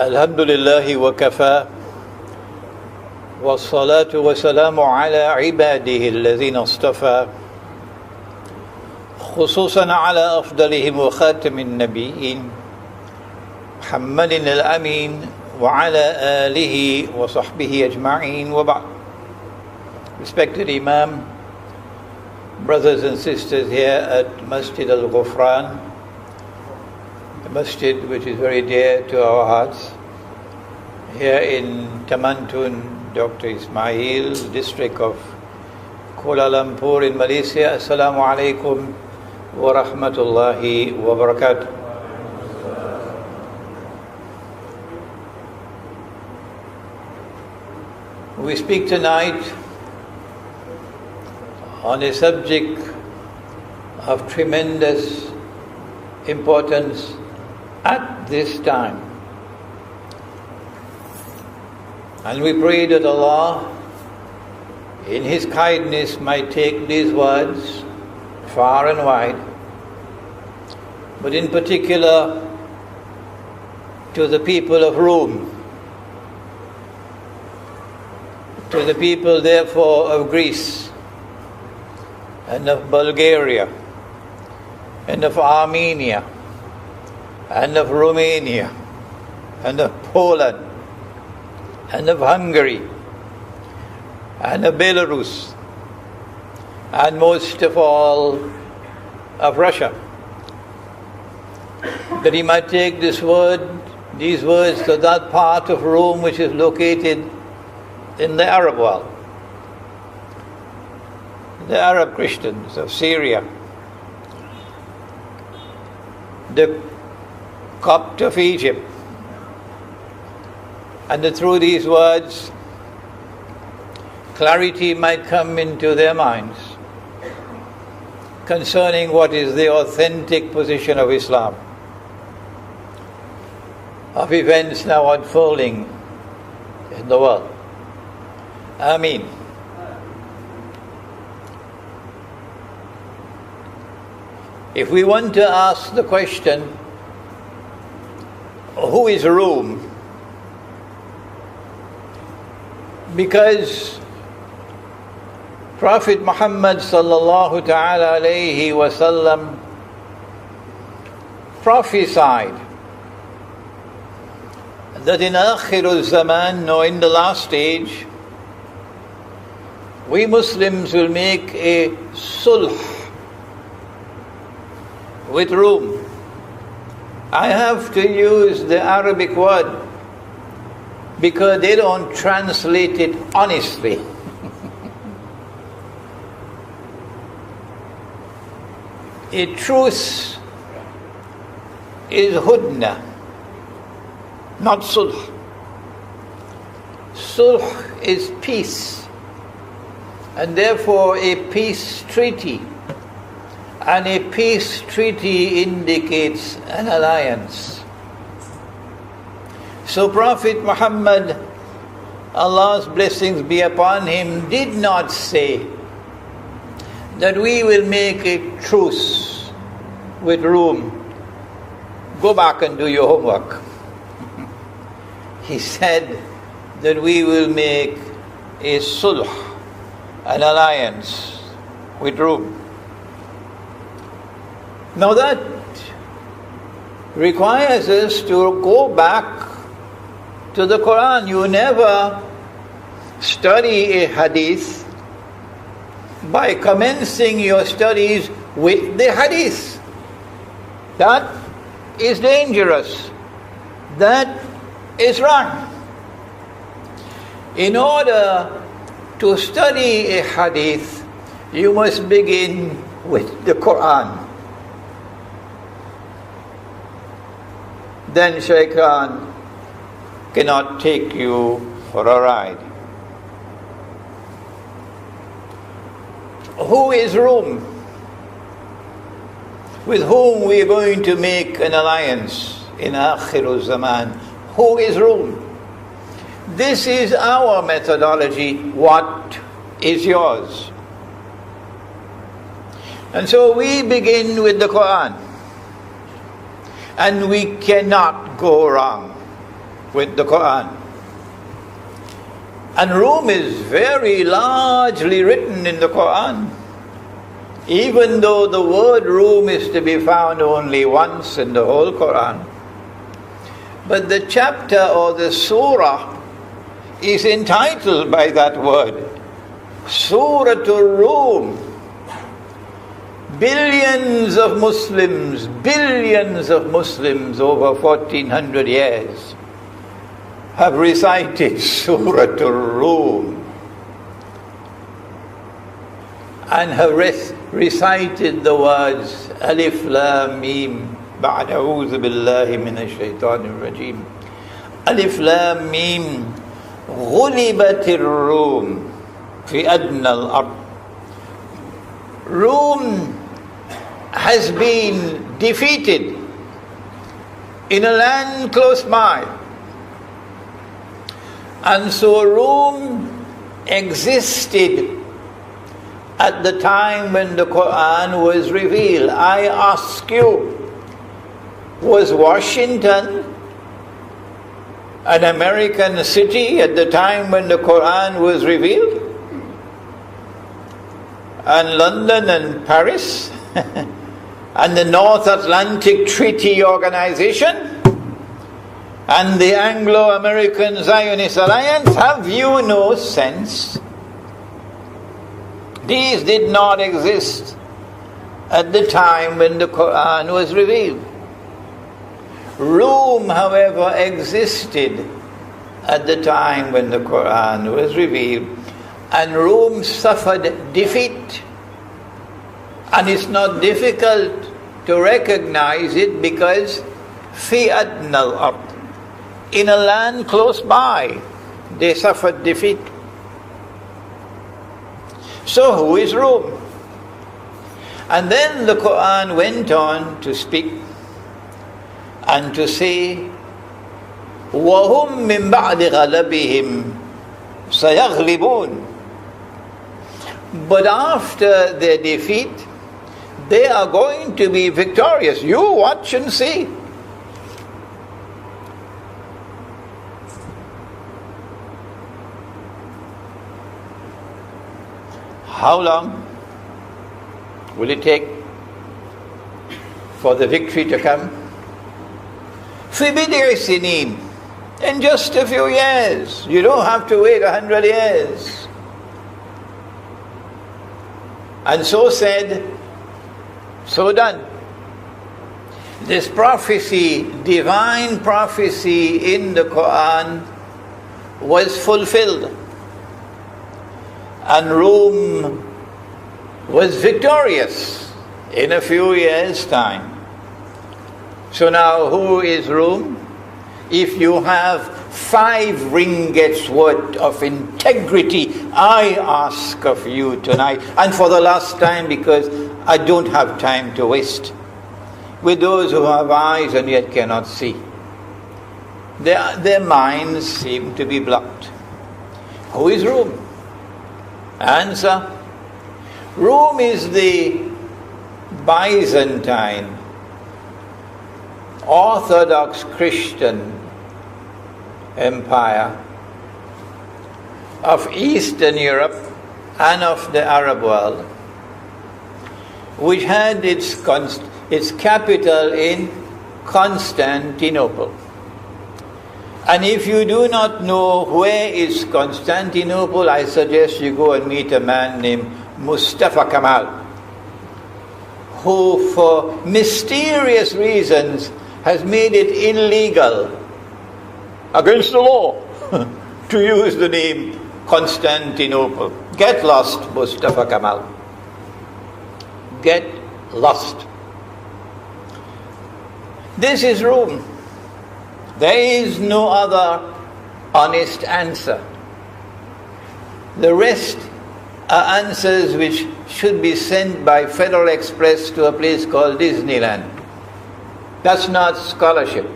الحمد لله وكفى والصلاة والسلام على عباده الذين اصطفى خصوصا على أفضلهم وخاتم النبيين محمد الأمين وعلى آله وصحبه أجمعين وبعد. Respected Imam, brothers and sisters here at Masjid Al-Ghufran, the masjid which is very dear to our hearts, here in Tamantun, Dr. Ismail, district of Kuala Lumpur in Malaysia. Assalamu alaikum wa rahmatullahi wa barakatuh. We speak tonight on a subject of tremendous importance at this time. And we pray that Allah, in His kindness, might take these words far and wide, but in particular to the people of Rome, to the people therefore of Greece and of Bulgaria and of Armenia and of Romania and of Poland and of Hungary and of Belarus and most of all of Russia, that He might take these words to that part of Rome which is located in the Arab world, the Arab Christians of Syria, the Copt of Egypt, and that through these words clarity might come into their minds concerning what is the authentic position of Islam, of events now unfolding in the world. Ameen. If we want to ask the question, who is Rome? Because Prophet Muhammad sallallahu ta'ala alayhi wasallam prophesied that in Akhirul Zaman, or in the last stage, we Muslims will make a sulh with Rome. I have to use the Arabic word because they don't translate it honestly. A truce is hudna, not sulh. Sulh is peace, and therefore a peace treaty. And a peace treaty indicates an alliance. So Prophet Muhammad, Allah's blessings be upon him, did not say that we will make a truce with Rome. Go back and do your homework. He said that we will make a sulh, an alliance with Rome. Now that requires us to go back to the Quran. You never study a hadith by commencing your studies with the hadith. That is dangerous. That is wrong. In order to study a hadith, you must begin with the Quran. Then Shaitan cannot take you for a ride. Who is Rome? With whom we are going to make an alliance in Akhirul Zaman? Who is Rome? This is our methodology. What is yours? And so we begin with the Quran. And we cannot go wrong. with the Quran. And Rum is very largely written in the Quran, even though the word Rum is to be found only once in the whole Quran. But the chapter or the surah is entitled by that word, Suratul Rum. Billions of Muslims over 1400 years have recited Suratul Rum and have recited the words Alif Lam Mim Ba'd A'udhu Billahi Minash Shaitanir Rajim. Alif Lam Mim Ghulibatir Rum Fi Adna Al-Ard. Rum has been defeated in a land close by. And so Rum existed at the time when the Quran was revealed. I ask you, was Washington an American city at the time when the Quran was revealed? And London and Paris and the North Atlantic Treaty Organization and the Anglo-American Zionist Alliance? Have you no sense? These did not exist at the time when the Quran was revealed. Rum, however, existed at the time when the Quran was revealed, and Rum suffered defeat. And it's not difficult to recognize it because fi adna al-ard, in a land close by, they suffered defeat. So who is Rum? And then the Quran went on to speak and to say, وَهُمْ مِنْ بَعْدِ غَلَبِهِمْ سَيَغْلِبُونَ. But after their defeat, they are going to be victorious. You watch and see. How long will it take for the victory to come? فِي بِضْعِ سِنِينَ, in just a few years. You don't have to wait 100 years. And so said, so done. This prophecy, divine prophecy in the Quran, was fulfilled. And Rum was victorious in a few years' time. So now, who is Rum? If you have 5 ringgits worth of integrity, I ask of you tonight, and for the last time, because I don't have time to waste with those who have eyes and yet cannot see. Their minds seem to be blocked. Who is Rum? Answer: Rome is the Byzantine Orthodox Christian empire of Eastern Europe and of the Arab world, which had its capital in Constantinople. And if you do not know where is Constantinople, I suggest you go and meet a man named Mustafa Kemal, who for mysterious reasons has made it illegal, against the law, to use the name Constantinople. Get lost, Mustafa Kemal. Get lost. This is Rome. There is no other honest answer. The rest are answers which should be sent by Federal Express to a place called Disneyland. That's not scholarship.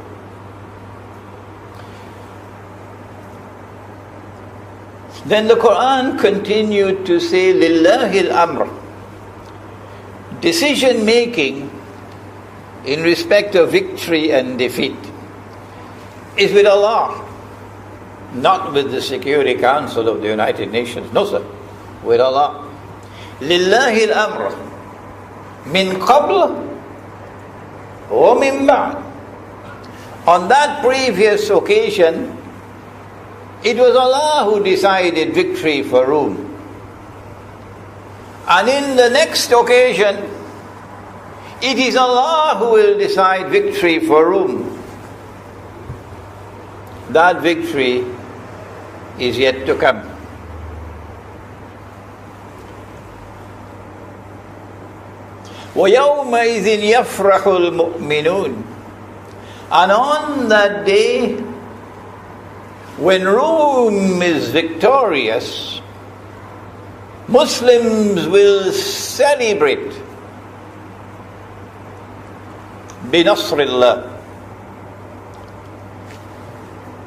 Then the Quran continued to say, Lillahi al-amr. Decision making in respect of victory and defeat is with Allah. Not with the Security Council of the United Nations. No, sir. With Allah. Lillahi al-amr. Min qabl wa min ba'd. On that previous occasion, it was Allah who decided victory for Rome. And in the next occasion, it is Allah who will decide victory for Rome. That victory is yet to come. وَيَوْمَئِذٍ يَفْرَحُ الْمُؤْمِنُونَ. And on that day, when Rome is victorious, Muslims will celebrate بِنَصْرِ اللَّهِ,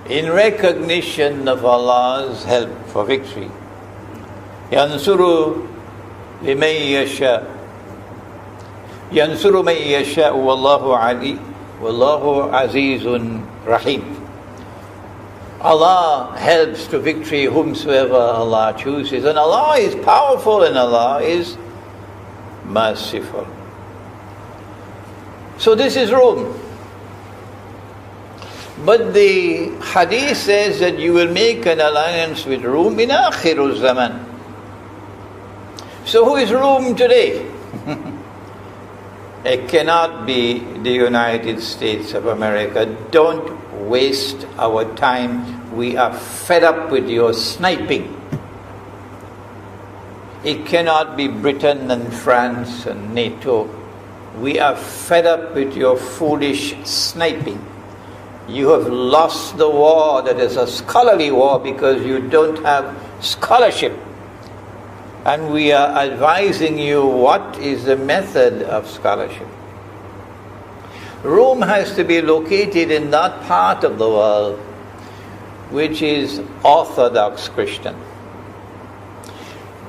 in recognition of Allah's help for victory. يَنْصُرُ لِمَنْ يَشَاءُ يَنْصُرُ مَنْ يَشَاءُ وَاللَّهُ عَزِيزٌ رَحِيمٌ. Allah helps to victory whomsoever Allah chooses, and Allah is powerful and Allah is merciful. So this is Rome. But the hadith says that you will make an alliance with Rome in Akhirul Zaman. So who is Rome today? It cannot be the United States of America. Don't waste our time. We are fed up with your sniping. It cannot be Britain and France and NATO. We are fed up with your foolish sniping. You have lost the war that is a scholarly war because you don't have scholarship. And we are advising you what is the method of scholarship. Rome has to be located in that part of the world which is Orthodox Christian.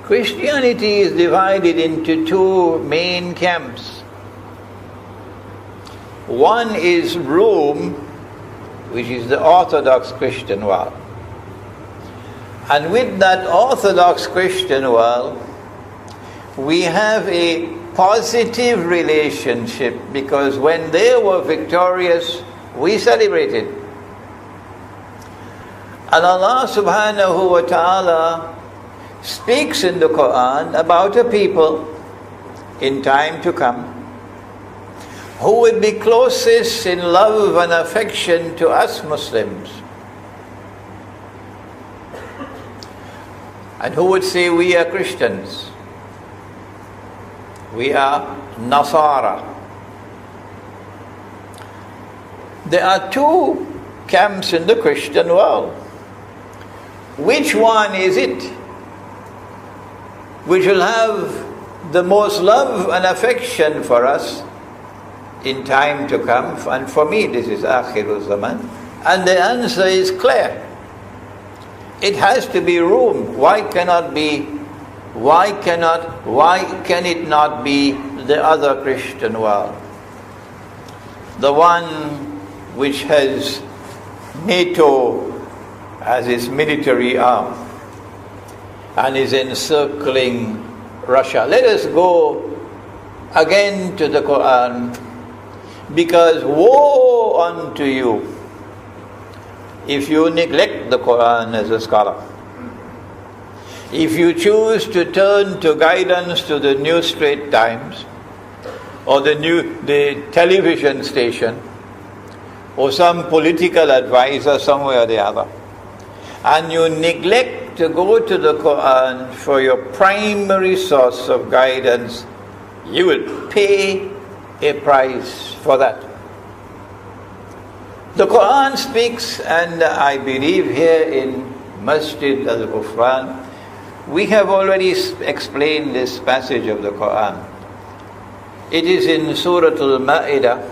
Christianity is divided into two main camps. One is Rome, which is the Orthodox Christian world. And with that Orthodox Christian world, we have a positive relationship because when they were victorious, we celebrated. And Allah subhanahu wa ta'ala speaks in the Quran about a people in time to come who would be closest in love and affection to us Muslims. And who would say we are Christians? We are Nasara. There are two camps in the Christian world. Which one is it which will have the most love and affection for us in time to come? And for me this is Akhirul Zaman. And the answer is clear. It has to be Rome. Why can it not be the other Christian world? The one which has NATO as its military arm and is encircling Russia. Let us go again to the Quran, because woe unto you if you neglect the Quran as a scholar. If you choose to turn to guidance to the New Straits Times or the television station or some political advisor somewhere or the other, and you neglect to go to the Quran for your primary source of guidance, you will pay a price for that. The Quran speaks, and I believe here in Masjid al-Ghufran, we have already explained this passage of the Quran. It is in Surah Al-Ma'idah,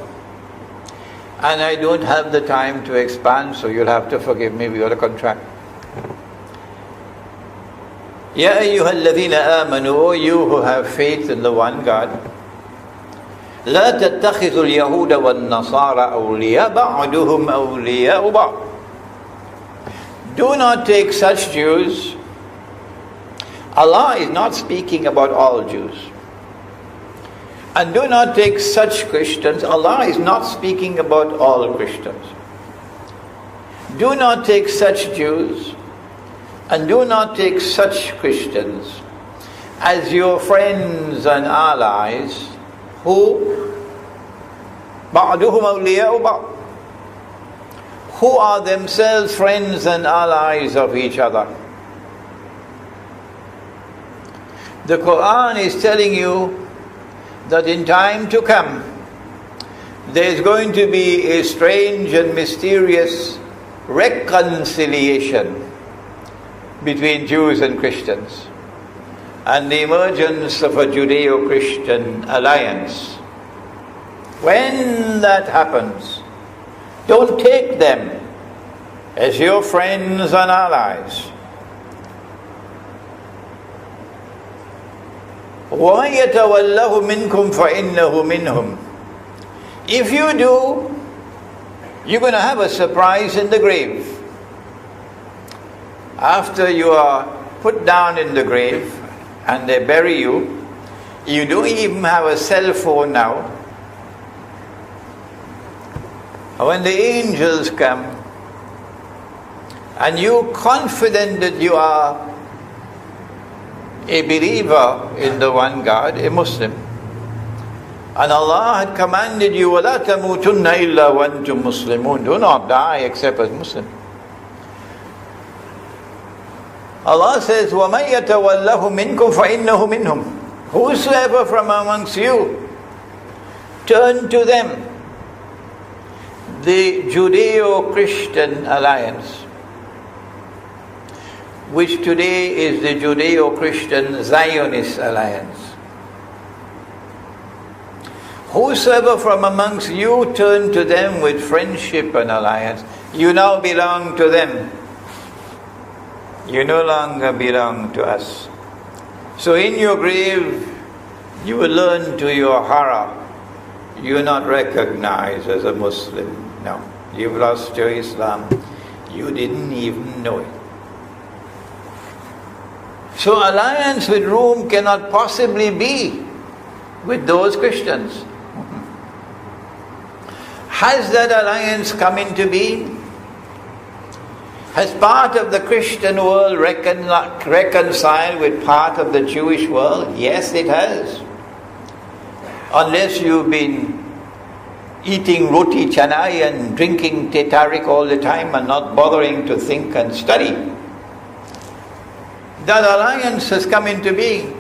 and I don't have the time to expand, so you'll have to forgive me, we got a contract. Ya ayyuhalladhina amanu, O you who have faith in the one God, لا تتخذوا اليهود والنصارى أولياء بعضهم أولياء بعض. Do not take such Jews. Allah is not speaking about all Jews. And do not take such Christians. Allah is not speaking about all Christians. Do not take such Jews and do not take such Christians as your friends and allies who بعضهم أولياء بعض, who are themselves friends and allies of each other. The Quran is telling you that in time to come there is going to be a strange and mysterious reconciliation between Jews and Christians and the emergence of a Judeo-Christian alliance. When that happens, don't take them as your friends and allies. وَمَن يَتَوَلَّهُ مِنْكُمْ فَإِنَّهُ مِنْهُمْ. If you do, you're going to have a surprise in the grave. After you are put down in the grave and they bury you, you don't even have a cell phone now. When the angels come and you're confident that you are a believer in the one God, a Muslim, and Allah had commanded you, وَلَا تَمُوتُنَّ إِلَّا وَأَنْتُمْ مُسْلِمُونَ, do not die except as Muslim. Allah says, وَمَن يَتَوَلَّهُ مِنْكُمْ فَإِنَّهُ مِنْهُمْ. Whosoever from amongst you turn to them, the Judeo-Christian alliance, which today is the Judeo-Christian Zionist alliance. Whosoever from amongst you turn to them with friendship and alliance, you now belong to them. You no longer belong to us. So in your grave, you will learn to your horror, you're not recognized as a Muslim. No, you've lost your Islam. You didn't even know it. So alliance with Rome cannot possibly be with those Christians. Has that alliance come into being? Has part of the Christian world reconciled with part of the Jewish world? Yes, it has. Unless you've been eating roti canai and drinking tetarik all the time and not bothering to think and study. That alliance has come into being.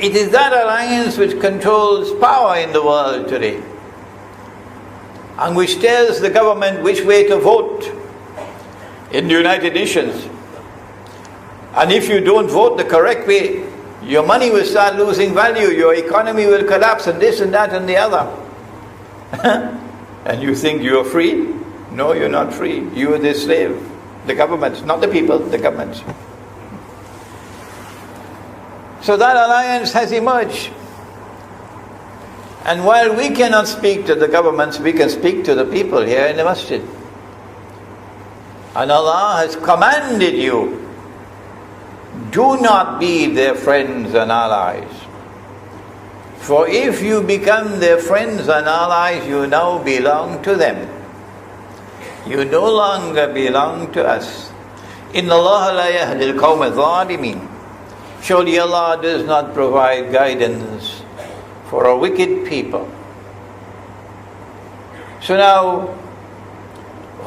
It is that alliance which controls power in the world today, and which tells the government which way to vote in the United Nations. And if you don't vote the correct way, your money will start losing value, your economy will collapse, and this and that and the other. And you think you're free? No, you're not free. You are the slave. The government, not the people, the government. So that alliance has emerged. And while we cannot speak to the governments, we can speak to the people here in the masjid. And Allah has commanded you, do not be their friends and allies. For if you become their friends and allies, you now belong to them. You no longer belong to us. Inna Allah la yahdi al-qawm al-zalimin. Surely Allah does not provide guidance for a wicked people. So now,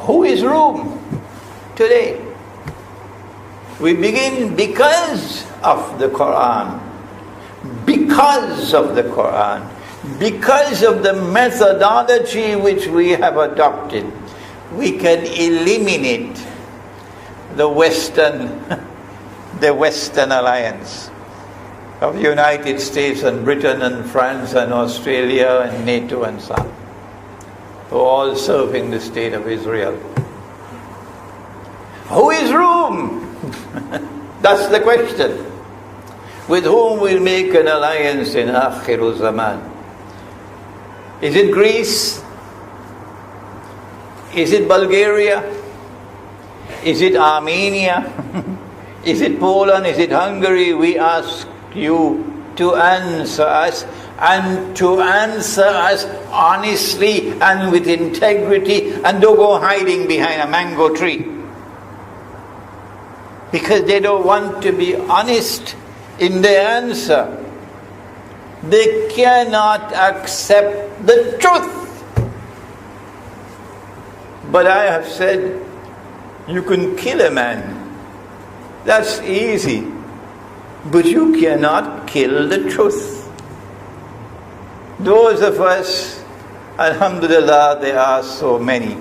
who is Rome today? We begin because of the Quran. Because of the Quran. Because of the methodology which we have adopted, we can eliminate the Western alliance of the United States and Britain and France and Australia and NATO and so on, who are all serving the state of Israel. Who is Rome? That's the question. With whom we'll make an alliance in Akhiru Zaman? Is it Greece? Is it Bulgaria? Is it Armenia? Is it Poland? Is it Hungary? We ask you to answer us, and to answer us honestly and with integrity, and don't go hiding behind a mango tree. Because they don't want to be honest in their answer. They cannot accept the truth. But I have said, you can kill a man. That's easy. But you cannot kill the truth. Those of us, alhamdulillah, there are so many,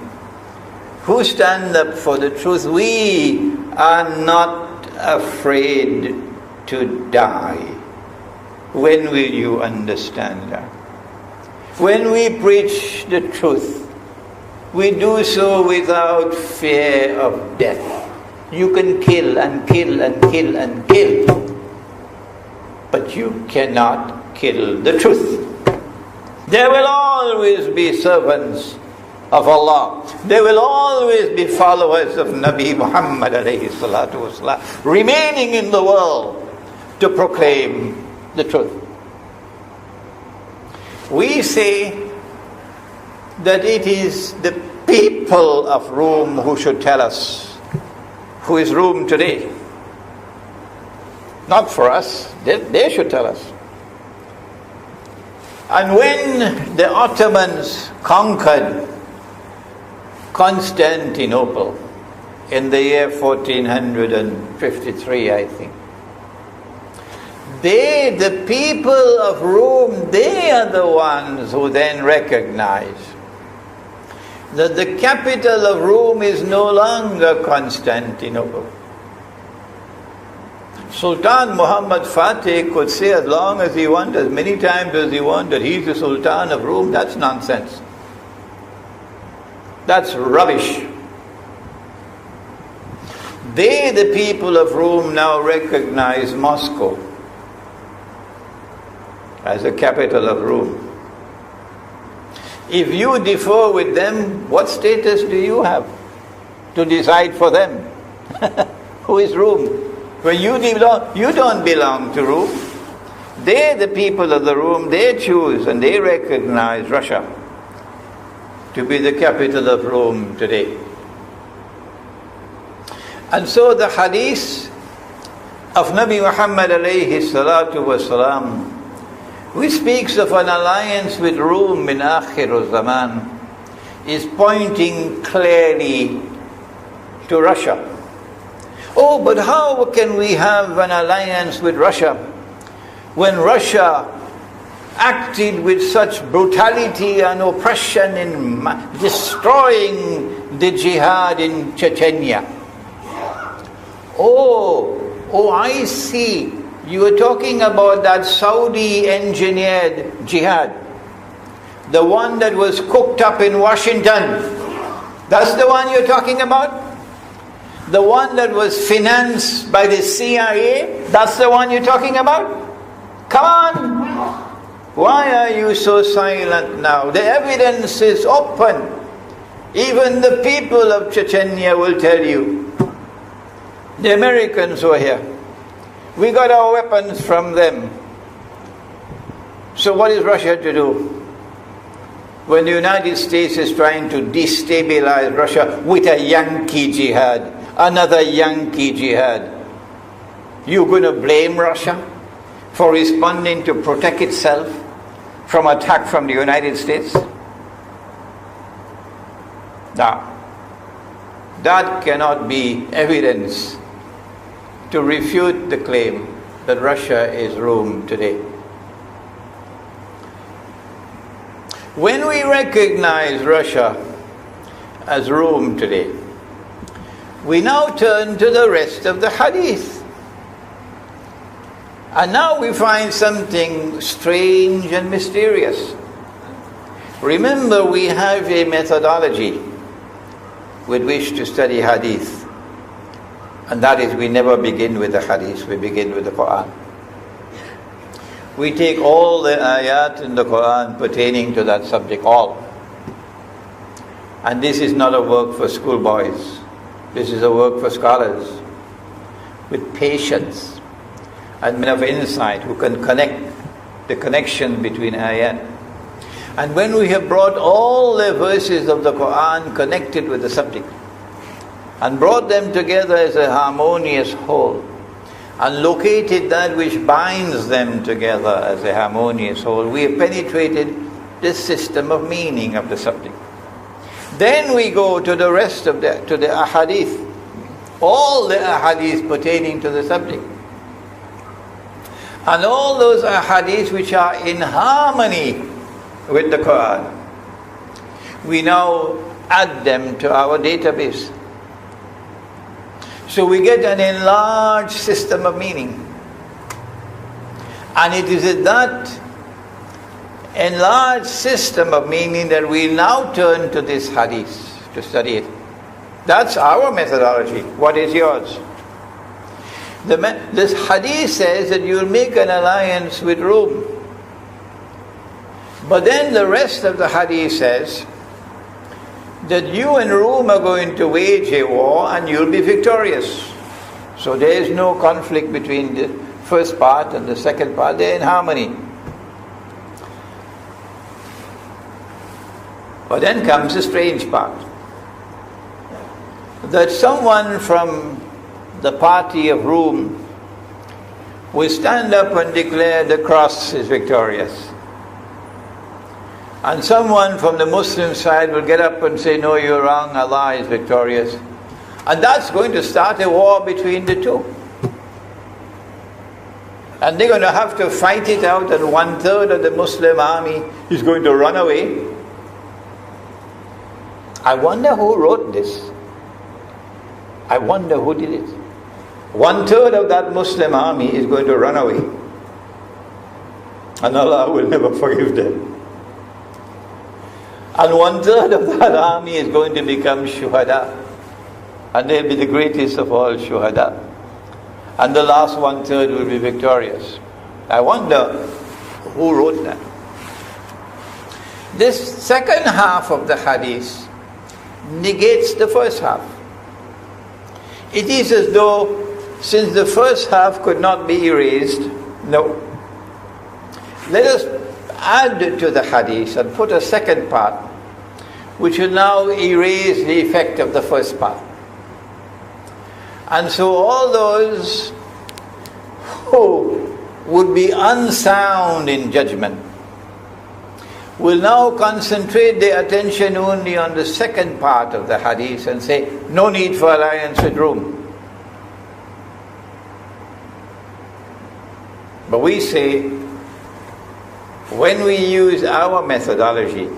who stand up for the truth, we are not afraid to die. When will you understand that? When we preach the truth, we do so without fear of death. You can kill and kill and kill and kill, but you cannot kill the truth. There will always be servants of Allah. There will always be followers of Nabi Muhammad alayhi salatu wasalam remaining in the world to proclaim the truth. We say that it is the people of Rome who should tell us who is Rome today. Not for us, they should tell us. And when the Ottomans conquered Constantinople in the year 1453, I think, they, the people of Rome, they are the ones who then recognize that the capital of Rome is no longer Constantinople. Sultan Muhammad Fatih could say as long as he wanted, as many times as he wanted, he's the Sultan of Rome. That's nonsense. That's rubbish. They, the people of Rome, now recognize Moscow as the capital of Rome. If you differ with them, what status do you have to decide for them? Who is Rome? When you don't belong to Rome. They, the people of the Rome, they choose and they recognize Russia to be the capital of Rome today. And so the hadith of Nabi Muhammad alayhi salatu wasalam, which speaks of an alliance with Rome in Akhir Zaman, is pointing clearly to Russia. Oh, but how can we have an alliance with Russia when Russia acted with such brutality and oppression in destroying the jihad in Chechnya? Oh, I see. You were talking about that Saudi-engineered jihad. The one that was cooked up in Washington. That's the one you're talking about? The one that was financed by the CIA? That's the one you're talking about? Come on! Why are you so silent now? The evidence is open. Even the people of Chechnya will tell you. The Americans were here. We got our weapons from them. So what is Russia to do? When the United States is trying to destabilize Russia with a Yankee jihad, another Yankee jihad, you going to blame Russia for responding to protect itself from attack from the United States? Now, that cannot be evidence to refute the claim that Russia is Rome today. When we recognize Russia as Rome today, we now turn to the rest of the hadith. And now we find something strange and mysterious. Remember, we have a methodology with which to study hadith. And that is, we never begin with the hadith, we begin with the Quran. We take all the ayat in the Quran pertaining to that subject, all. And this is not a work for schoolboys. This is a work for scholars with patience and men of insight who can connect the connection between ayat. And when we have brought all the verses of the Quran connected with the subject and brought them together as a harmonious whole and located that which binds them together as a harmonious whole, we have penetrated this system of meaning of the subject. Then we go to the rest of the ahadith, all the ahadith pertaining to the subject. And all those ahadith which are in harmony with the Quran, we now add them to our database. So we get an enlarged system of meaning. And it is in that enlarged system of meaning that we now turn to this hadith to study it. That's our methodology. What is yours? This hadith says that you'll make an alliance with Rome. But then the rest of the hadith says that you and Rome are going to wage a war and you'll be victorious. So there is no conflict between the first part and the second part. They're in harmony. But then comes the strange part. That someone from the party of Rome will stand up and declare the cross is victorious. And someone from the Muslim side will get up and say, no, you're wrong, Allah is victorious. And that's going to start a war between the two. And they're going to have to fight it out, and 1/3 of the Muslim army is going to run away. I wonder who wrote this. I wonder who did it. 1/3 of that Muslim army is going to run away. And Allah will never forgive them. And 1/3 of that army is going to become shuhada. And they'll be the greatest of all shuhada. And the last 1/3 will be victorious. I wonder who wrote that. This second half of the hadith negates the first half. It is as though, since the first half could not be erased, no. Let us add to the hadith and put a second part, which will now erase the effect of the first part. And so all those who would be unsound in judgment will now concentrate their attention only on the second part of the hadith and say, no need for alliance with Rome. But we say, when we use our methodology,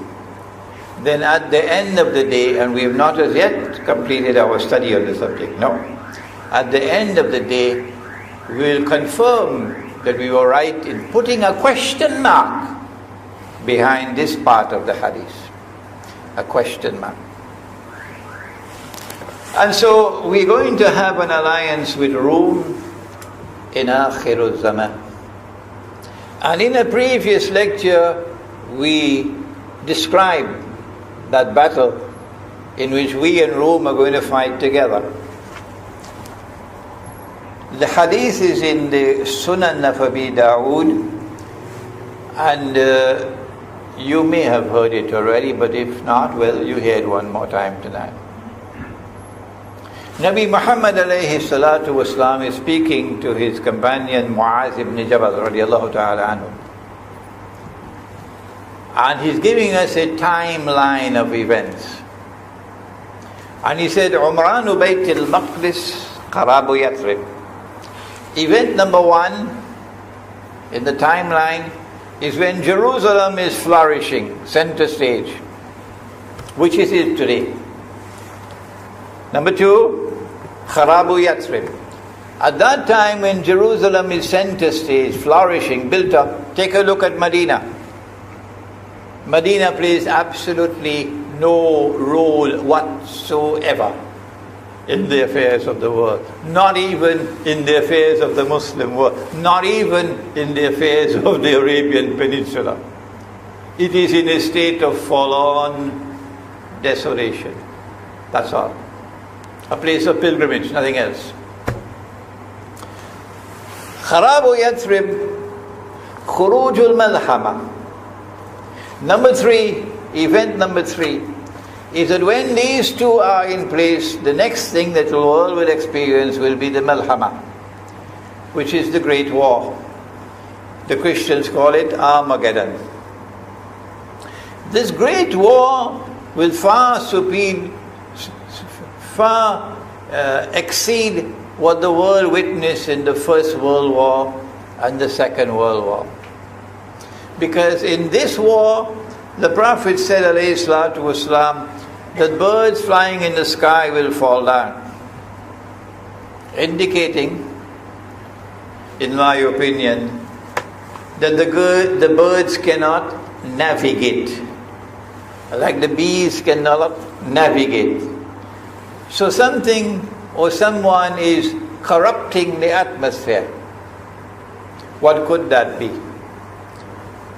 then at the end of the day, and we have not as yet completed our study on the subject, no. At the end of the day, we will confirm that we were right in putting a question mark behind this part of the hadith. A question mark. And so we're going to have an alliance with Rome in Akhirul Zaman. And in a previous lecture, we described that battle in which we and Rome are going to fight together. The hadith is in the Sunan of Abi Dawood, and you may have heard it already, but if not, well, you hear it one more time tonight. Nabi Muhammad alayhi salatu wasalam is speaking to his companion Muaz ibn Jabal radiallahu ta'ala anhu. And he's giving us a timeline of events. And he said, Umranu Bayt al-Maqdis Qarabu Yathrib. Event number 1 in the timeline is when Jerusalem is flourishing, center stage, which it is today. Number 2, Kharabu Yathrib. At that time when Jerusalem is center stage, flourishing, built up, take a look at Medina. Medina plays absolutely no role whatsoever in the affairs of the world. Not even in the affairs of the Muslim world. Not even in the affairs of the Arabian Peninsula. It is in a state of forlorn desolation. That's all. a place of pilgrimage, nothing else. Kharabu Yathrib, Khurujul Malhama. Number 3, event number 3, is that when these two are in place, the next thing that the world will experience will be the Malhama, which is the Great War. The Christians call it Armageddon. This Great War will far exceed what the world witnessed in the First World War and the Second World War. Because in this war, the Prophet said, alayhi salatu wasalam, that birds flying in the sky will fall down, indicating, in my opinion, that the birds cannot navigate, like the bees cannot navigate. So something or someone is corrupting the atmosphere. What could that be?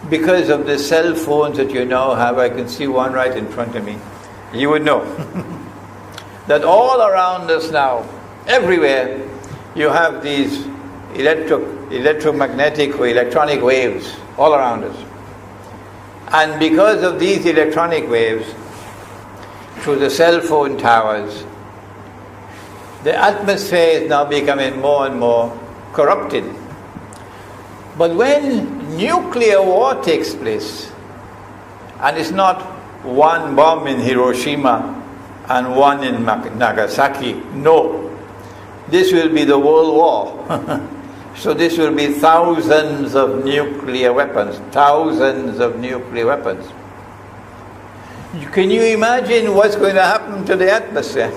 Because of the cell phones that you now have, I can see one right in front of me, you would know that all around us now, everywhere, you have these electromagnetic or electronic waves all around us. And because of these electronic waves, through the cell phone towers, the atmosphere is now becoming more and more corrupted. But when nuclear war takes place, and it's not one bomb in Hiroshima and one in Nagasaki, no, this will be the world war. So this will be thousands of nuclear weapons, thousands of nuclear weapons. Can you imagine what's going to happen to the atmosphere?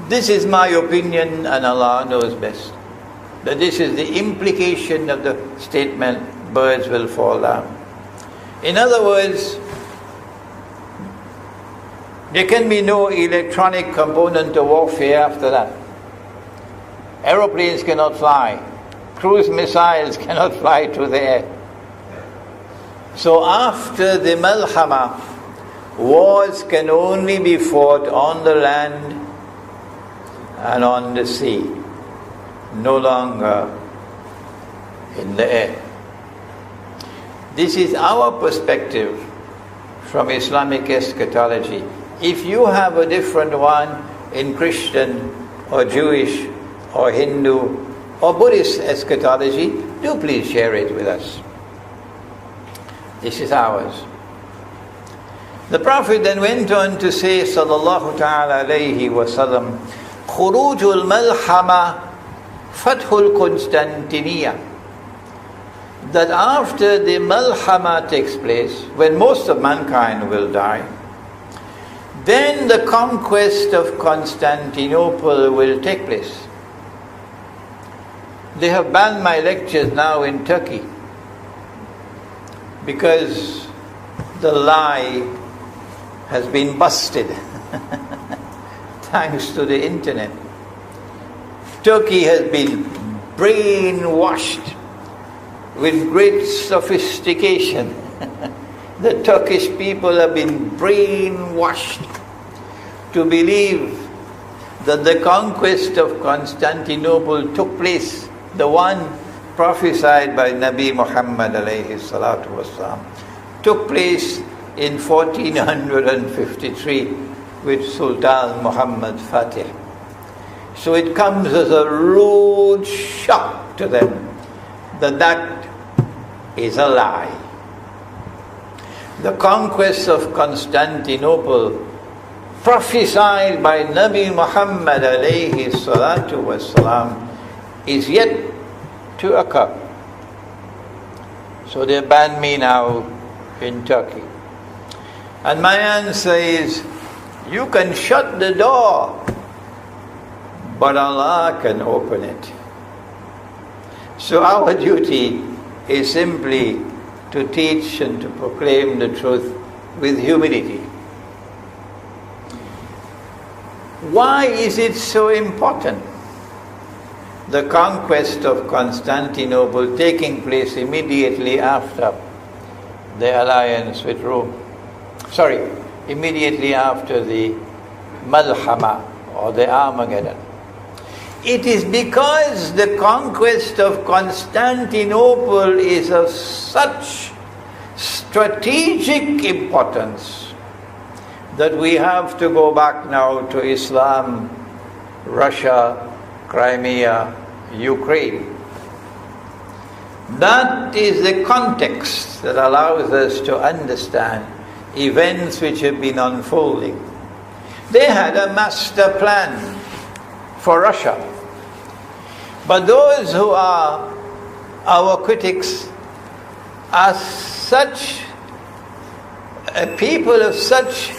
This is my opinion, and Allah knows best, that this is the implication of the statement, birds will fall down. In other words, there can be no electronic component to warfare after that. Aeroplanes cannot fly. Cruise missiles cannot fly through the air. So after the Malhama, wars can only be fought on the land and on the sea, no longer in the air. This is our perspective from Islamic eschatology. If you have a different one in Christian or Jewish or Hindu or Buddhist eschatology, do please share it with us. This is ours. The Prophet then went on to say, sallallahu ta'ala alayhi wa sallam, Khurujul Malhama Fathul Constantinia. That after the Malhama takes place, when most of mankind will die, then the conquest of Constantinople will take place. They have banned my lectures now in Turkey because the lie has been busted thanks to the internet. Turkey has been brainwashed with great sophistication. The Turkish people have been brainwashed to believe that the conquest of Constantinople took place, the one prophesied by Nabi Muhammad alayhi salatu wasalam, took place in 1453 with Sultan Muhammad Fatih. So it comes as a rude shock to them that is a lie. The conquest of Constantinople, prophesied by Nabi Muhammad alayhi salatu wasalam, is yet to occur. So they ban me now in Turkey. And my answer is, you can shut the door, but Allah can open it. So our duty is simply to teach and to proclaim the truth with humility. Why is it so important? The conquest of Constantinople taking place immediately after the alliance with Rome. Immediately after the Malhama, or the Armageddon. It is because the conquest of Constantinople is of such strategic importance that we have to go back now to Islam, Russia, Crimea, Ukraine. That is the context that allows us to understand events which have been unfolding. They had a master plan for Russia. But those who are our critics are such people of such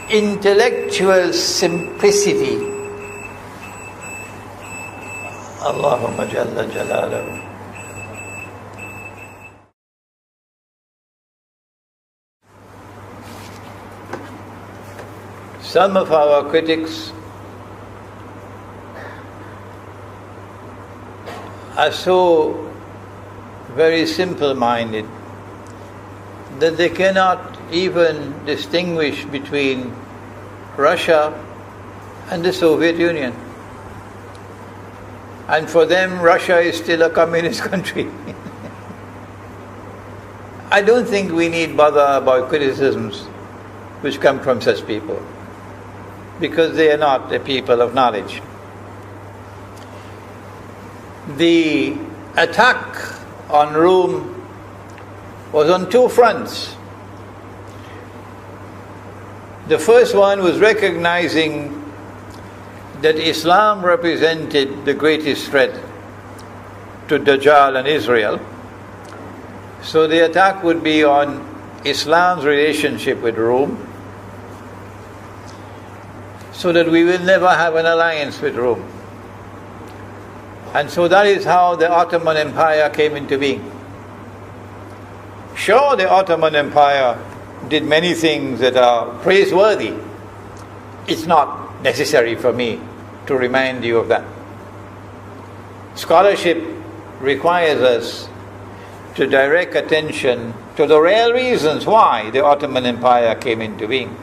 intellectual simplicity. Allahumma jalla jalaluhu. Some of our critics are so very simple-minded that they cannot even distinguish between Russia and the Soviet Union. And for them, Russia is still a communist country. I don't think we need bother about criticisms which come from such people, because they are not the people of knowledge. The attack on Rome was on two fronts. The first one was recognizing that Islam represented the greatest threat to Dajjal and Israel. So the attack would be on Islam's relationship with Rome, so that we will never have an alliance with Rome. And so that is how the Ottoman Empire came into being. Sure, the Ottoman Empire did many things that are praiseworthy. It's not necessary for me to remind you of that. Scholarship requires us to direct attention to the real reasons why the Ottoman Empire came into being.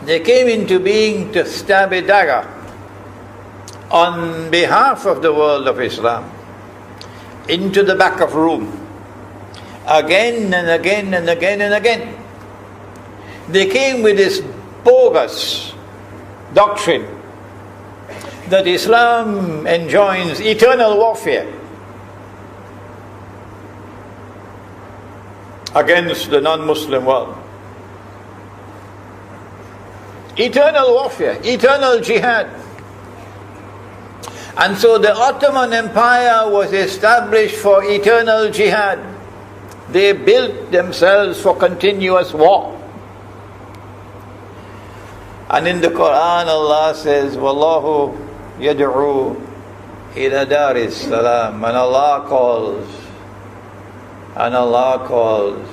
They came into being to stab a dagger on behalf of the world of Islam into the back of Rome, again and again and again and again. They came with this bogus doctrine that Islam enjoins eternal warfare against the non-Muslim world. Eternal warfare, eternal jihad. And so the Ottoman Empire was established for eternal jihad. They built themselves for continuous war. And in the Quran Allah says, Wallahu yad'u ila daris salam. And Allah calls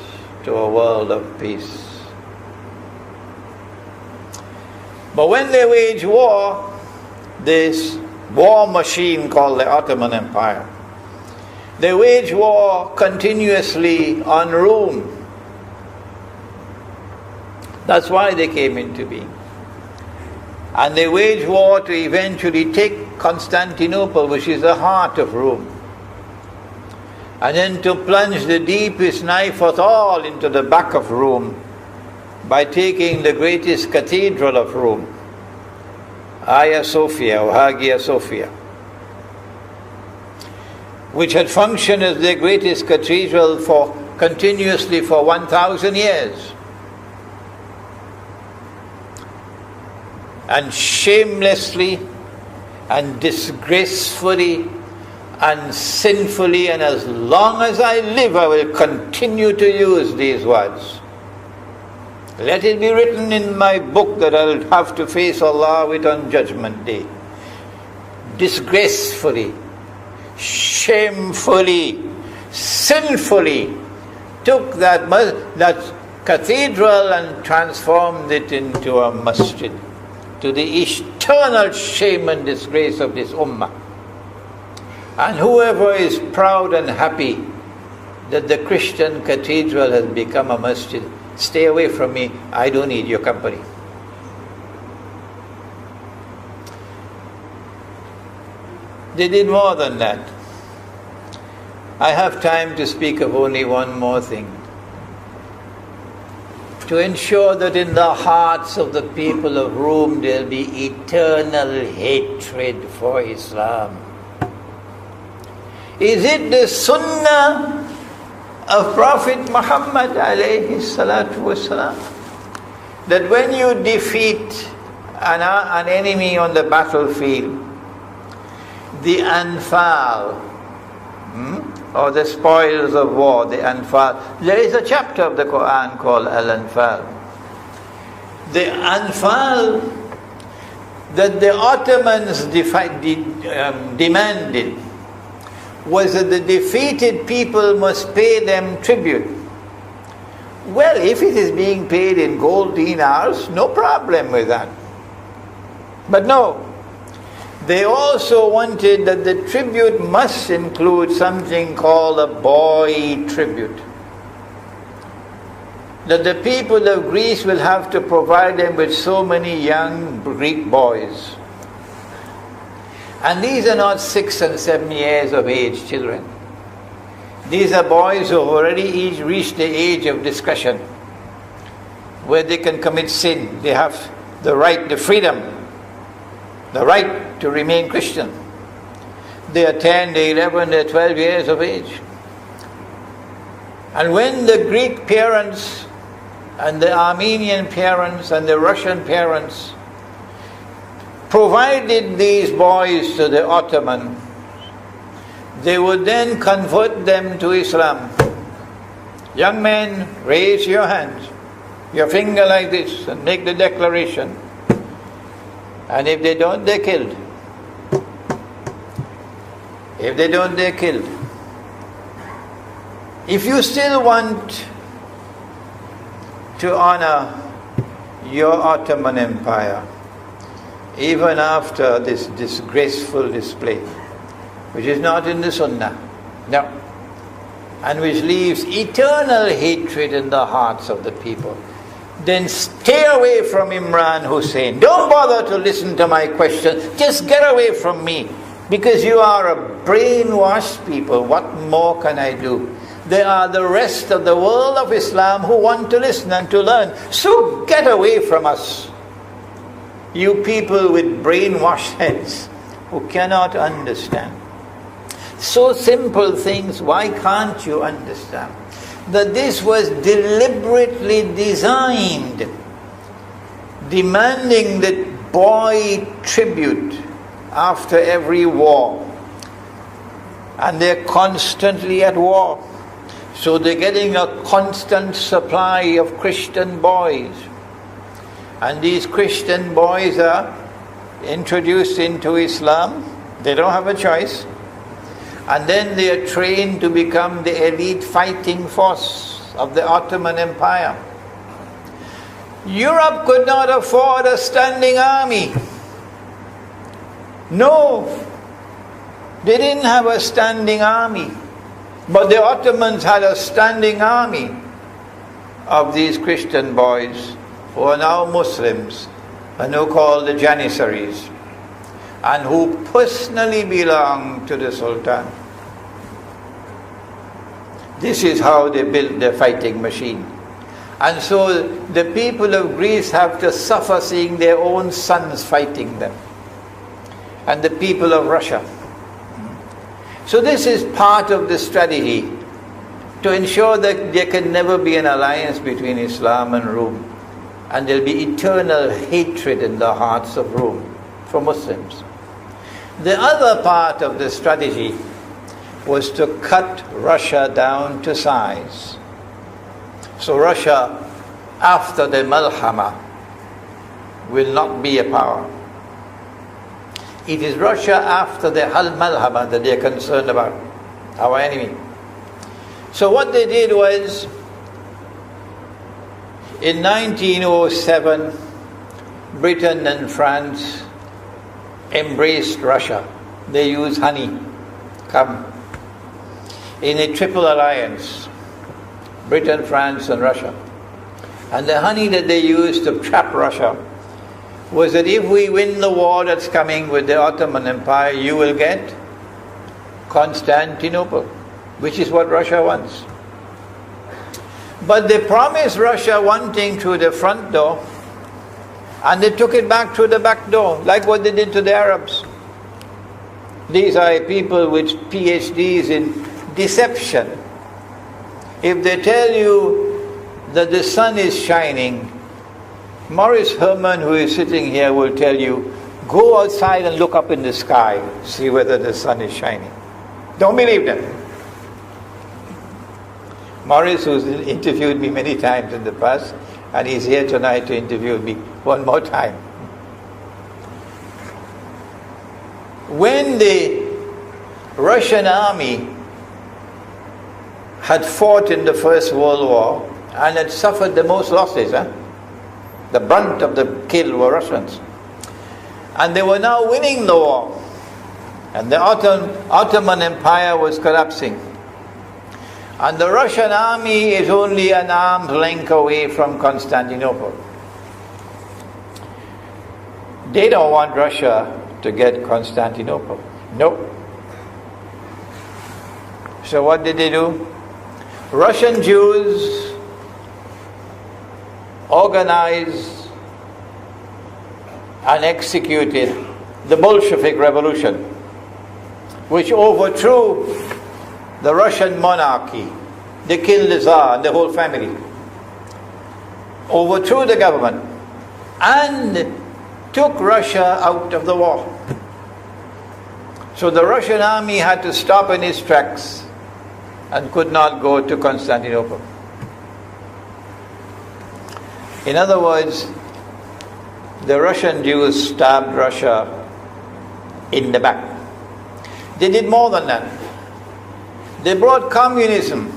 to a world of peace. But when they wage war, this war machine called the Ottoman Empire, they wage war continuously on Rome. That's why they came into being. And they wage war to eventually take Constantinople, which is the heart of Rome, and then to plunge the deepest knife of all into the back of Rome by taking the greatest cathedral of Rome, Hagia Sophia, or Hagia Sophia, which had functioned as the greatest cathedral continuously for 1,000 years. And shamelessly and disgracefully and sinfully, and as long as I live, I will continue to use these words. Let it be written in my book that I will have to face Allah with on Judgment Day. Disgracefully, shamefully, sinfully took that cathedral and transformed it into a masjid, to the eternal shame and disgrace of this ummah. And whoever is proud and happy that the Christian cathedral has become a masjid, stay away from me. I don't need your company. They did more than that. I have time to speak of only one more thing. To ensure that in the hearts of the people of Rome there will be eternal hatred for Islam. Is it the sunnah of Prophet Muhammad alayhi salatu wasalam that when you defeat an enemy on the battlefield, the anfal, or the spoils of war, the anfal. There is a chapter of the Quran called Al-Anfal. The anfal that the Ottomans demanded was that the defeated people must pay them tribute. Well, if it is being paid in gold dinars, no problem with that. But no, they also wanted that the tribute must include something called a boy tribute. That the people of Greece will have to provide them with so many young Greek boys. And these are not 6 and 7 years of age children. These are boys who have already reached the age of discretion, where they can commit sin. They have the right, the freedom, the right to remain Christian. They are 10, they're 11, they're 12 years of age. And when the Greek parents and the Armenian parents and the Russian parents provided these boys to the Ottoman, they would then convert them to Islam. Young men, raise your hands, your finger like this, and make the declaration. And if they don't, they're killed. If they don't, they're killed. If you still want to honor your Ottoman Empire, even after this disgraceful display, which is not in the Sunnah, no, and which leaves eternal hatred in the hearts of the people, then stay away from Imran Hosein. Don't bother to listen to my question. Just get away from me, because you are a brainwashed people. What more can I do? There are the rest of the world of Islam who want to listen and to learn. So get away from us, you people with brainwashed heads who cannot understand. So simple things, why can't you understand? That this was deliberately designed, demanding that boy tribute after every war. And they're constantly at war. So they're getting a constant supply of Christian boys. And these Christian boys are introduced into Islam. They don't have a choice. And then they are trained to become the elite fighting force of the Ottoman Empire. Europe could not afford a standing army. No, they didn't have a standing army. But the Ottomans had a standing army of these Christian boys who are now Muslims and who are called the Janissaries, and who personally belong to the Sultan. This is how they built their fighting machine. And so the people of Greece have to suffer seeing their own sons fighting them. And the people of Russia. So this is part of the strategy to ensure that there can never be an alliance between Islam and Rome. And there will be eternal hatred in the hearts of Rome for Muslims. The other part of the strategy was to cut Russia down to size. So Russia, after the Malhama, will not be a power. It is Russia after the Malhama that they are concerned about, our enemy. So what they did was, in 1907, Britain and France embraced Russia. They used honey, in a triple alliance, Britain, France and Russia. And the honey that they used to trap Russia was that if we win the war that's coming with the Ottoman Empire, you will get Constantinople, which is what Russia wants. But they promised Russia one thing through the front door, and they took it back through the back door, like what they did to the Arabs. These are people with PhDs in deception. If they tell you that the sun is shining, Maurice Herman, who is sitting here, will tell you, go outside and look up in the sky, see whether the sun is shining. Don't believe them. Maurice, who's interviewed me many times in the past, and he's here tonight to interview me one more time. When the Russian army had fought in the First World War and had suffered the most losses, the brunt of the kill were Russians, and they were now winning the war, and the Ottoman Empire was collapsing, and the Russian army is only an arm's length away from Constantinople. They don't want Russia to get Constantinople. No. So what did they do? Russian Jews organized and executed the Bolshevik Revolution, which overthrew the Russian monarchy. They killed the Tsar and the whole family, overthrew the government, and took Russia out of the war. So the Russian army had to stop in its tracks and could not go to Constantinople. In other words, the Russian Jews stabbed Russia in the back. They did more than that. They brought communism.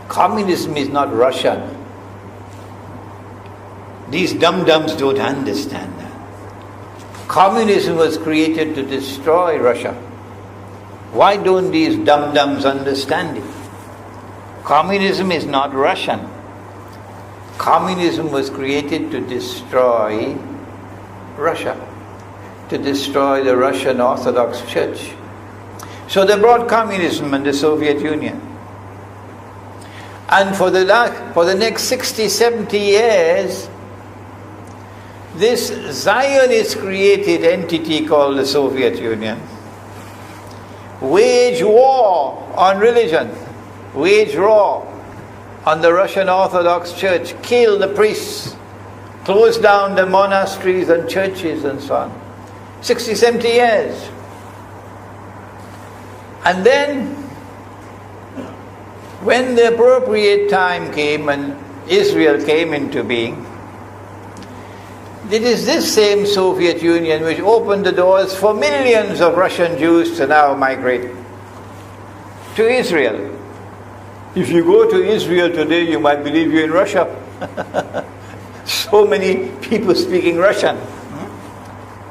Communism is not Russian. These dum-dums don't understand that. Communism was created to destroy Russia. Why don't these dum-dums understand it? Communism is not Russian. Communism was created to destroy Russia, to destroy the Russian Orthodox Church. So they brought communism in the Soviet Union. And for the next 60, 70 years, this Zionist-created entity called the Soviet Union waged war on religion, waged war on the Russian Orthodox Church, killed the priests, closed down the monasteries and churches and so on. 60, 70 years. And then, when the appropriate time came and Israel came into being, it is this same Soviet Union which opened the doors for millions of Russian Jews to now migrate to Israel. If you go to Israel today, you might believe you're in Russia. So many people speaking Russian.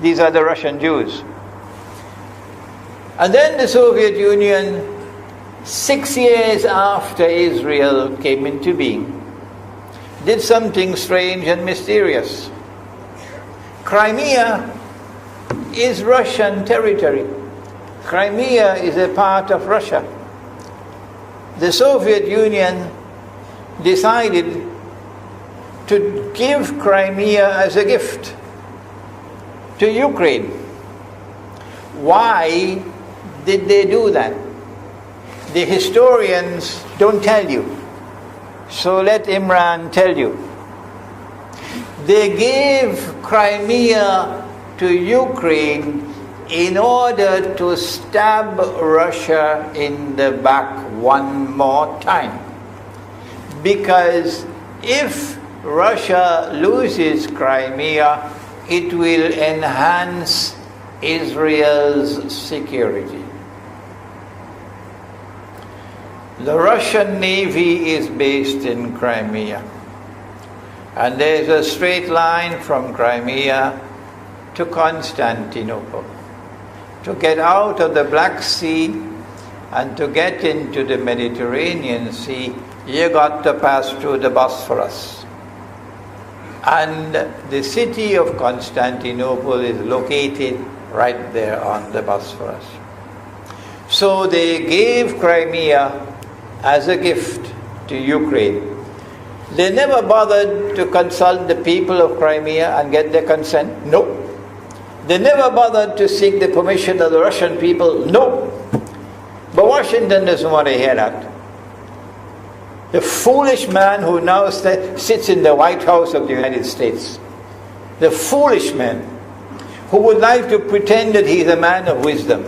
These are the Russian Jews. And then the Soviet Union, 6 years after Israel came into being, did something strange and mysterious. Crimea is Russian territory. Crimea is a part of Russia. The Soviet Union decided to give Crimea as a gift to Ukraine. Why did they do that? The historians don't tell you. So let Imran tell you. They gave Crimea to Ukraine in order to stab Russia in the back one more time. Because if Russia loses Crimea, it will enhance Israel's security. The Russian Navy is based in Crimea. And there's a straight line from Crimea to Constantinople. To get out of the Black Sea and to get into the Mediterranean Sea, you got to pass through the Bosphorus. And the city of Constantinople is located right there on the Bosphorus. So they gave Crimea as a gift to Ukraine. They never bothered to consult the people of Crimea and get their consent. No. They never bothered to seek the permission of the Russian people. No. But Washington doesn't want to hear that. The foolish man who now sits in the White House of the United States, the foolish man who would like to pretend that he's a man of wisdom,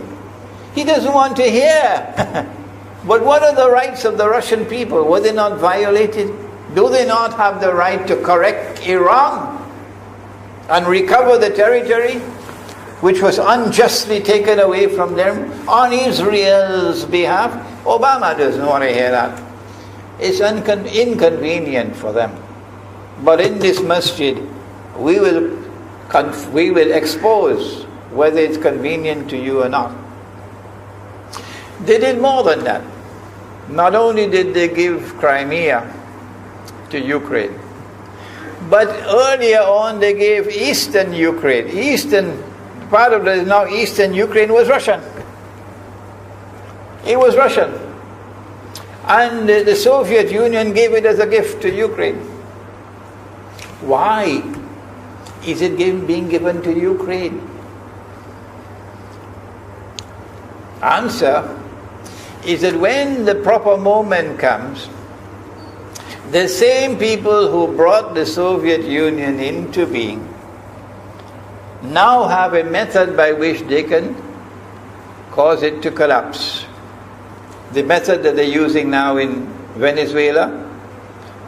he doesn't want to hear. But what are the rights of the Russian people? Were they not violated? Do they not have the right to correct Iran and recover the territory which was unjustly taken away from them on Israel's behalf? Obama doesn't want to hear that. It's inconvenient for them. But in this masjid, we will expose whether it's convenient to you or not. They did more than that. Not only did they give Crimea to Ukraine, but earlier on they gave eastern Ukraine. Eastern part of the now eastern Ukraine was Russian. It was Russian. And the Soviet Union gave it as a gift to Ukraine. Why is it being given to Ukraine? Answer is that when the proper moment comes, the same people who brought the Soviet Union into being now have a method by which they can cause it to collapse. The method that they're using now in Venezuela,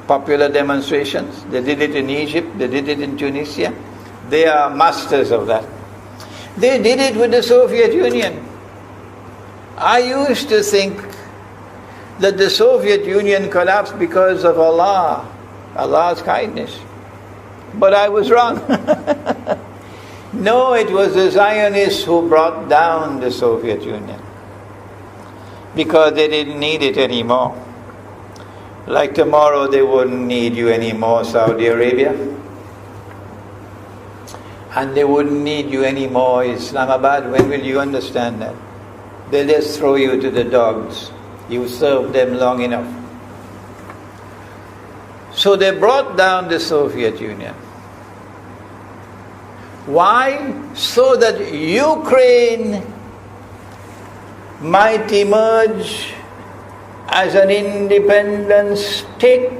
popular demonstrations, they did it in Egypt, they did it in Tunisia. They are masters of that. They did it with the Soviet Union. I used to think that the Soviet Union collapsed because of Allah's kindness. But I was wrong. No, it was the Zionists who brought down the Soviet Union because they didn't need it anymore. Like tomorrow they wouldn't need you anymore, Saudi Arabia. And they wouldn't need you anymore, Islamabad. When will you understand that? They'll just throw you to the dogs. You served them long enough. So they brought down the Soviet Union. Why? So that Ukraine might emerge as an independent state.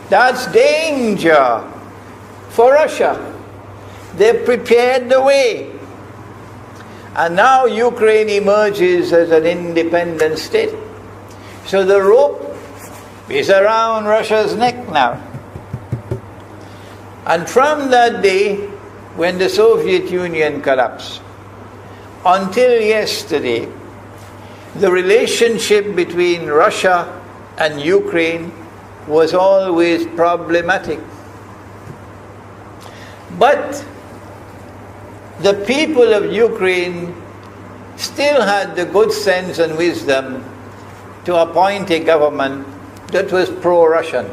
That's danger for Russia. They prepared the way. And now Ukraine emerges as an independent state. So the rope is around Russia's neck now. And from that day, when the Soviet Union collapsed, until yesterday, the relationship between Russia and Ukraine was always problematic. But the people of Ukraine still had the good sense and wisdom to appoint a government that was pro-Russian.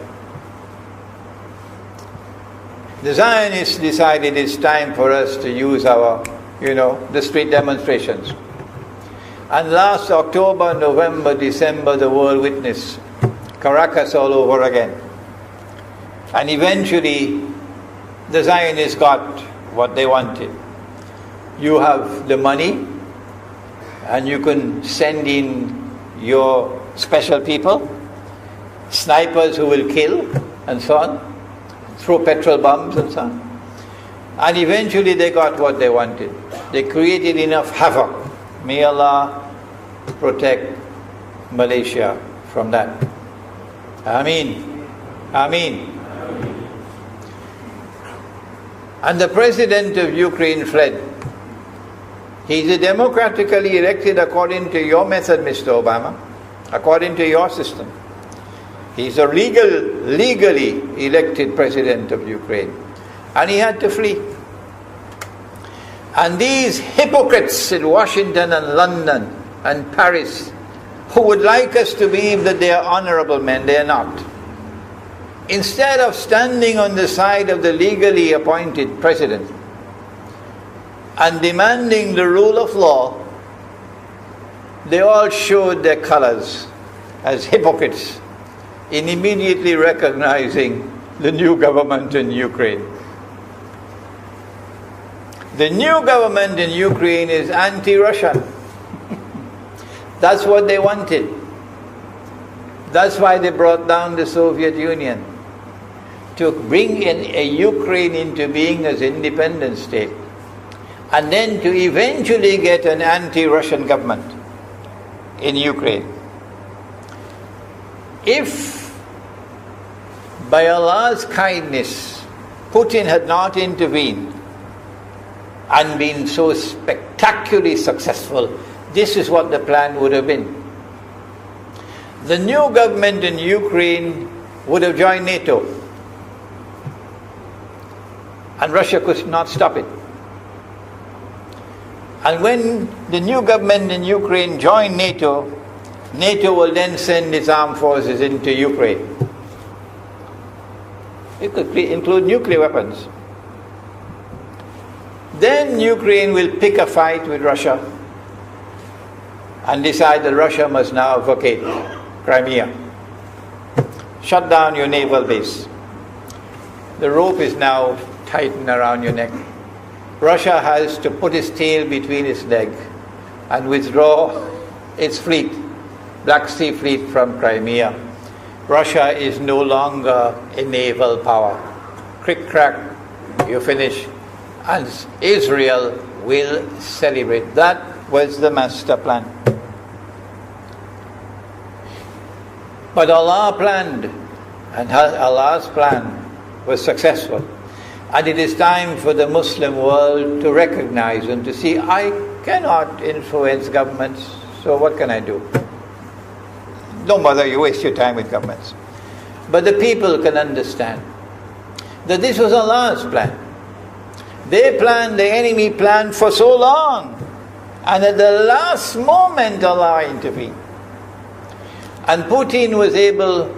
The Zionists decided it's time for us to use our, the street demonstrations. And last October, November, December, the world witnessed Caracas all over again. And eventually, the Zionists got what they wanted. You have the money, and you can send in your special people, snipers who will kill, and so on, throw petrol bombs and so on. And eventually they got what they wanted. They created enough havoc. May Allah protect Malaysia from that. Ameen. Ameen. And the president of Ukraine fled. He's a democratically elected according to your method, Mr. Obama, according to your system. He's a legally elected president of Ukraine. And he had to flee. And these hypocrites in Washington and London and Paris, who would like us to believe that they are honorable men, they are not. Instead of standing on the side of the legally appointed president and demanding the rule of law, they all showed their colors as hypocrites in immediately recognizing the new government in Ukraine. The new government in Ukraine is anti-Russian. That's what they wanted. That's why they brought down the Soviet Union, to bring in a Ukraine into being as independent state, and then to eventually get an anti-Russian government in Ukraine. If by Allah's kindness Putin had not intervened and been so spectacularly successful, this is what the plan would have been. The new government in Ukraine would have joined NATO, and Russia could not stop it. And when the new government in Ukraine joined NATO, NATO will then send its armed forces into Ukraine. It could include nuclear weapons. Then Ukraine will pick a fight with Russia and decide that Russia must now vacate Crimea. Shut down your naval base. The rope is now tightened around your neck. Russia has to put its tail between its legs and withdraw its fleet, Black Sea Fleet, from Crimea. Russia is no longer a naval power. Crick crack, you finish. And Israel will celebrate. That was the master plan. But Allah planned, and Allah's plan was successful. And it is time for the Muslim world to recognize and to see, I cannot influence governments, so what can I do? Don't bother, you waste your time with governments. But the people can understand that this was Allah's plan. They planned, the enemy planned for so long, and at the last moment Allah intervened. And Putin was able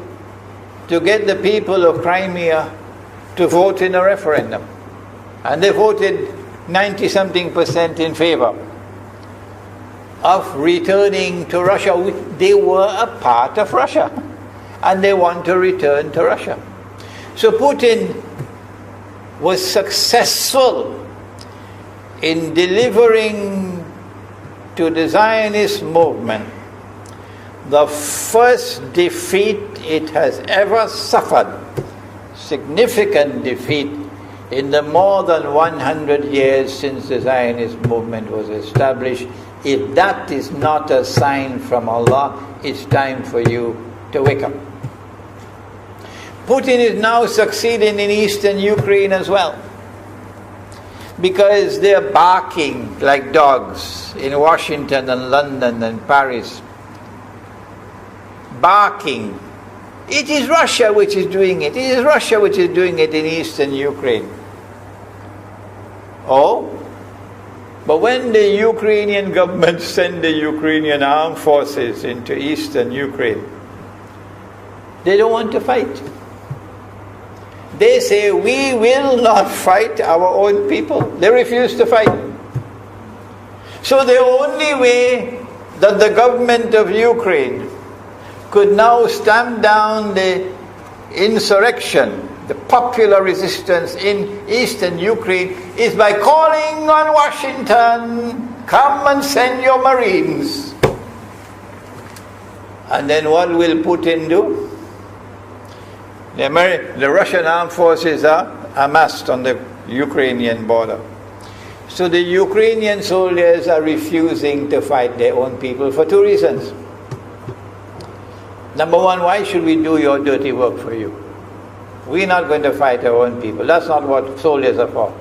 to get the people of Crimea to vote in a referendum. And they voted 90-something% in favor of returning to Russia. They were a part of Russia, and they want to return to Russia. So Putin was successful in delivering to the Zionist movement the first defeat it has ever suffered, significant defeat, in the more than 100 years since the Zionist movement was established. If that is not a sign from Allah, it's time for you to wake up. Putin is now succeeding in eastern Ukraine as well, because they're barking like dogs in Washington and London and Paris. Barking. It is Russia which is doing it. It is Russia which is doing it in eastern Ukraine. Oh, but when the Ukrainian government sent the Ukrainian armed forces into eastern Ukraine, they don't want to fight. They say, we will not fight our own people. They refuse to fight. So the only way that the government of Ukraine could now stamp down the insurrection, the popular resistance in eastern Ukraine, is by calling on Washington, come and send your Marines. And then what will Putin do? The Russian armed forces are amassed on the Ukrainian border. So the Ukrainian soldiers are refusing to fight their own people for two reasons. Number one, why should we do your dirty work for you? We're not going to fight our own people. That's not what soldiers are for.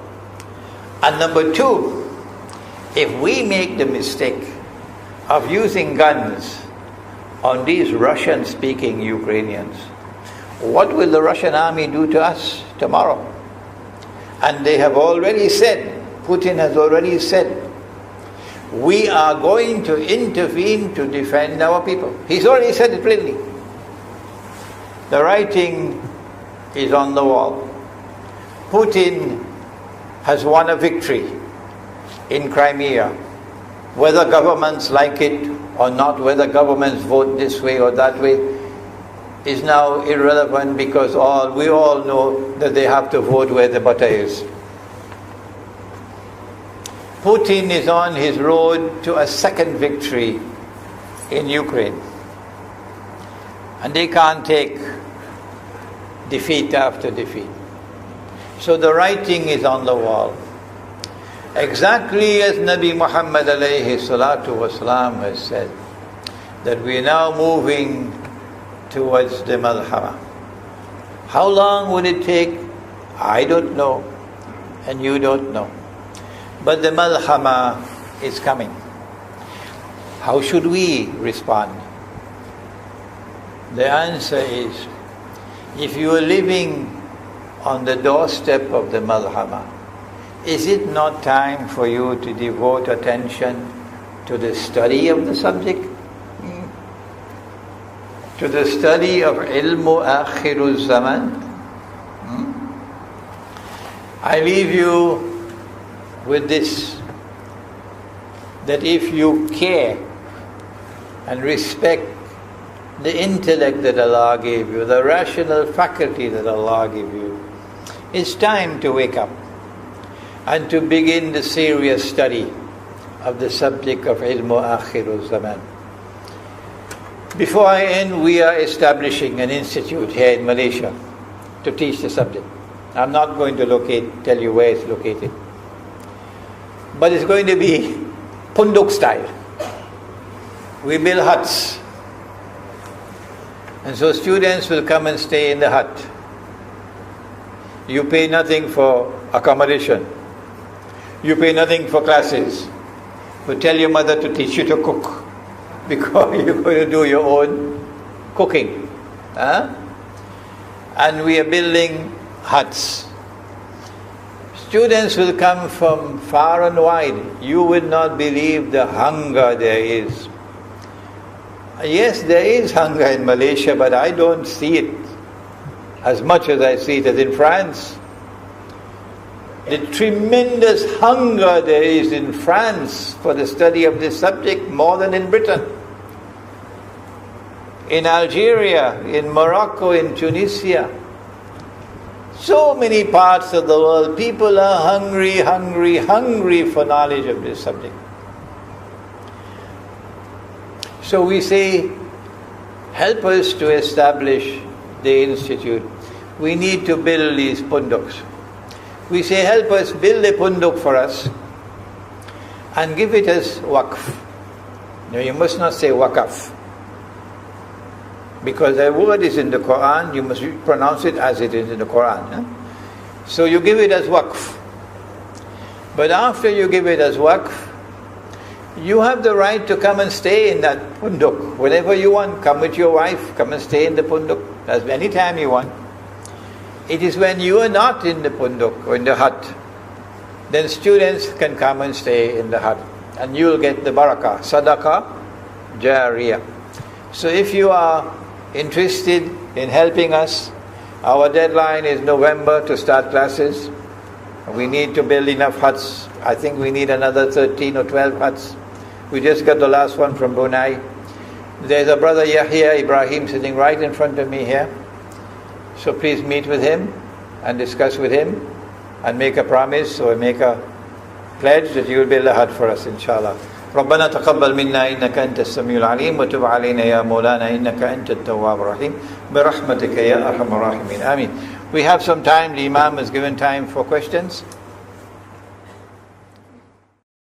And number two, if we make the mistake of using guns on these Russian-speaking Ukrainians, what will the Russian army do to us tomorrow? And they have already said, Putin has already said, we are going to intervene to defend our people. He's already said it plainly. The writing is on the wall. Putin has won a victory in Crimea, whether governments like it or not, whether governments vote this way or that way, is now irrelevant, because we all know that they have to vote where the butter is. Putin is on his road to a second victory in Ukraine. And they can't take defeat after defeat. So the writing is on the wall. Exactly as Nabi Muhammad alayhi salatu wasalam has said, that we are now moving towards the malhama. How long would it take? I don't know, and you don't know. But the malhama is coming. How should we respond? The answer is, if you are living on the doorstep of the malhama, is it not time for you to devote attention to the study of the subject? To the study of ilmu akhirul zaman? I leave you with this, that if you care and respect the intellect that Allah gave you, the rational faculty that Allah gave you, it's time to wake up and to begin the serious study of the subject of ilmu akhirul zaman. Before I end, we are establishing an institute here in Malaysia to teach the subject. I'm not going to tell you where it's located, but it's going to be punduk style. We build huts, and so students will come and stay in the hut. You pay nothing for accommodation. You pay nothing for classes. You tell your mother to teach you to cook, because you're going to do your own cooking. And we are building huts. Students will come from far and wide. You will not believe the hunger there is. Yes, there is hunger in Malaysia, but I don't see it as much as I see it as in France. The tremendous hunger there is in France for the study of this subject, more than in Britain. In Algeria, in Morocco, in Tunisia, so many parts of the world, people are hungry for knowledge of this subject. So we say, help us to establish the institute. We need to build these punduks. We say, help us build a punduk for us and give it as waqf. Now you must not say waqaf, because the word is in the Quran, you must pronounce it as it is in the Quran. So you give it as waqf. But after you give it as waqf, you have the right to come and stay in that punduk whenever you want. Come with your wife, come and stay in the punduk as any time you want. It is when you are not in the punduk or in the hut, then students can come and stay in the hut, and you will get the barakah, sadaqah jariyah. So if you are interested in helping us, our deadline is November to start classes. We need to build enough huts. I think we need another 13 or 12 huts. We just got the last one from Brunei. There's a brother Yahya Ibrahim sitting right in front of me here. So please meet with him and discuss with him and make a promise or make a pledge that you will build a hut for us, inshallah. ربنا تقبل منا إنك أنت السميع العليم وتب علينا يا مولانا إنك أنت التواب الرحيم برحمتك يا أرحم الراحمين. Ameen. We have some time. The Imam has given time for questions.